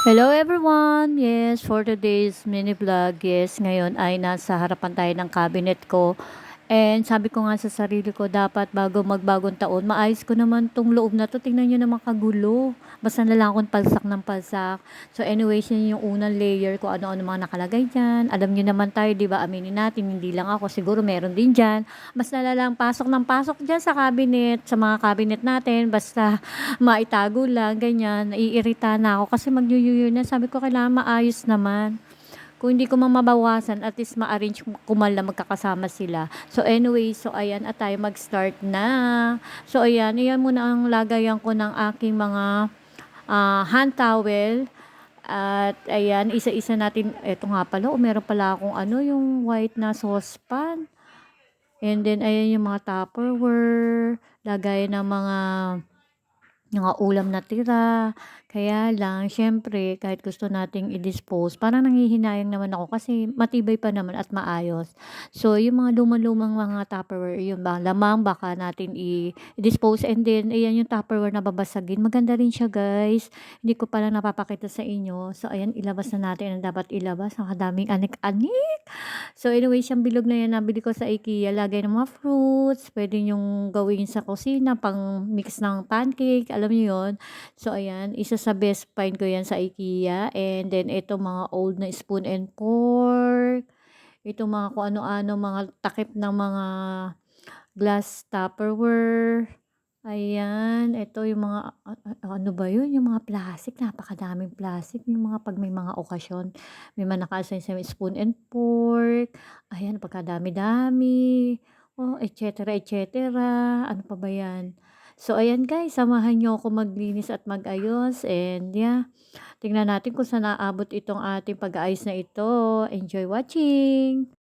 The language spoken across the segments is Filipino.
Hello everyone! Yes, for today's mini vlog, yes, ngayon ay nasa harapan tayo ng cabinet ko. And sabi ko nga sa sarili ko, dapat bago magbagong taon, maayos ko naman tong loob na to. Tingnan nyo naman kagulo. Basta na lang akong palsak ng palsak. So anyways, yun yung unang layer ko, ano-ano mga nakalagay dyan. Alam nyo naman tayo, di ba, aminin natin, hindi lang ako, siguro meron din dyan. Basta na lang pasok ng pasok dyan sa cabinet, sa mga cabinet natin. Basta maitago lang, ganyan. Naiirita na ako kasi mag-New Year na. Sabi ko, kailangan maayos naman. Kung hindi ko mabawasan, at least ma-arrange ko man lang magkakasama sila. So anyway, so ayan, at tayo mag-start na. So ayan, ayan muna ang lagayan ko ng aking mga hand towel. At ayan, isa-isa natin, eto nga pala, meron pala akong ano, yung white na saucepan. And then, ayan yung mga Tupperware, lagay ng mga ulam na tira. Kaya lang, syempre, kahit gusto nating i-dispose, parang nanghihinayang naman ako kasi matibay pa naman at maayos. So, yung mga lumang-lumang mga Tupperware, yung lamang baka natin i-dispose. And then, ayan yung Tupperware na babasagin. Maganda rin siya, guys. Hindi ko pa lang napapakita sa inyo. So, ayan, ilabas na natin ang dapat ilabas. Ang kadaming anik-anik. So, anyway, siyang bilog na yan, nabili ko sa IKEA. Lagay ng mga fruits. Pwede yung gawin sa kusina, pang mix ng pancake. Alam niyo yon. So, ayan, isa sa best find ko yan sa IKEA. And then, ito mga old na spoon and fork. Ito mga kung ano-ano, mga takip ng mga glass Tupperware. Ayan, ito yung mga, ano ba yun? Yung mga plastic, napakadaming plastic. Yung mga pag may mga okasyon, may mga naka-assign sa spoon and fork. Ayan, pagkadami-dami. Oh, et cetera, et cetera. Ano pa ba yan? So, ayan guys, samahan nyo ako maglinis at magayos. And yeah, tingnan natin kung saan naabot itong ating pag-aayos na ito. Enjoy watching!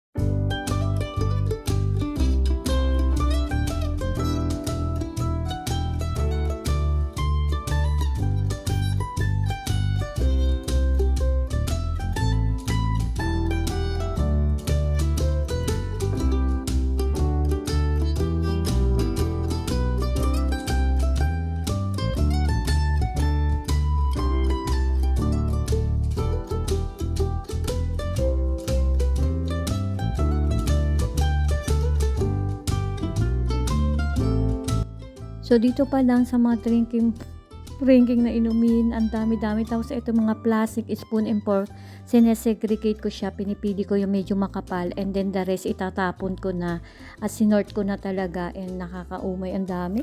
So, dito pa lang sa mga drinking na inumin, ang dami-dami. Tapos ito mga plastic spoon and fork, sinesegregate ko siya, pinipili ko yung medyo makapal, and then the rest itatapon ko na at sinort ko na talaga, and nakakaumay ang dami.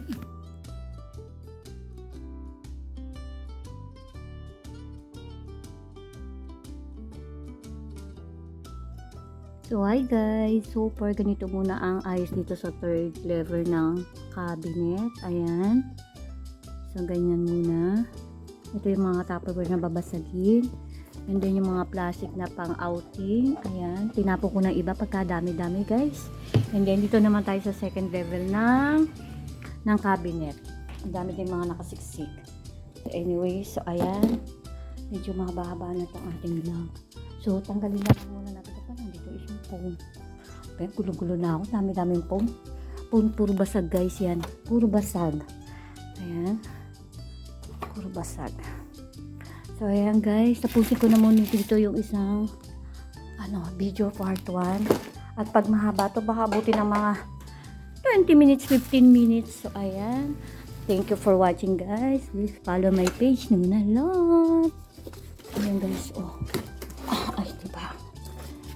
So, hi guys! So far, ganito muna ang ayos dito sa third level ng cabinet. Ayan. So, ganyan muna. Ito yung mga Tupperware na babasagin. And then, yung mga plastic na pang-outing. Ayan. Tinapo ko ng iba pagka dami-dami guys. And then, dito naman tayo sa second level ng cabinet. Ang dami din mga nakasiksik. So, anyway, so ayan. Medyo mahaba-haba na itong ating vlog. So, tanggalin lang muna natin. Nandito is yung phone. Kaya gulo-gulo na ako. Dami-daming phone. Phone, puro basag guys yan. Puro basag. Ayan. Puro basag. So, ayan guys. Tapusin ko na muna dito yung isang video part 1. At pag mahaba to, baka abutin ng mga 20 minutes, 15 minutes. So, ayan. Thank you for watching guys. Please follow my page. Nuna lot. Ayan guys. Oh. Ay, diba?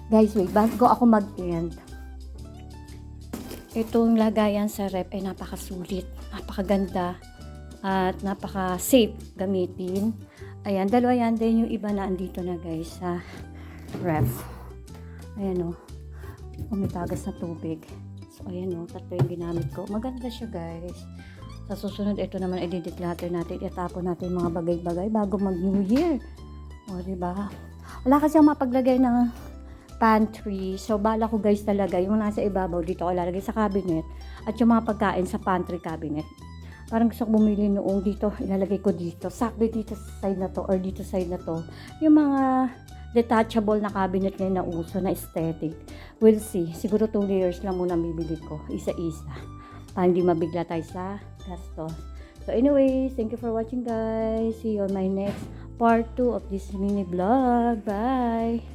Guys, wait. Bago ako mag-end. Itong lagayan sa rep ay napakasulit. Napakaganda. At napaka-safe gamitin. Ayan. Dalawa yan din yung iba na andito na guys sa ref. Ayan o. Umitagas na tubig. So, ayan o. Tatlo yung ginamit ko. Maganda siya guys. Sa susunod, ito naman i-declutter natin. Itapon natin mga bagay-bagay bago mag-New Year. O, diba? Wala kasi ang mapaglagay ng pantry. So, bala ko guys talaga, yung nasa ibabaw, dito ko lalagay sa cabinet. At yung mga pagkain sa pantry cabinet. Parang gusto ko bumili noong dito, ilalagay ko dito. Sakto dito sa side na to, or dito side na to. Yung mga detachable na cabinet ngayon na uso, na aesthetic. We'll see. Siguro 2 layers lang muna bibili ko. Isa-isa. Para hindi mabigla tayo sa gastos. So anyways, thank you for watching guys. See you on my next part 2 of this mini vlog. Bye!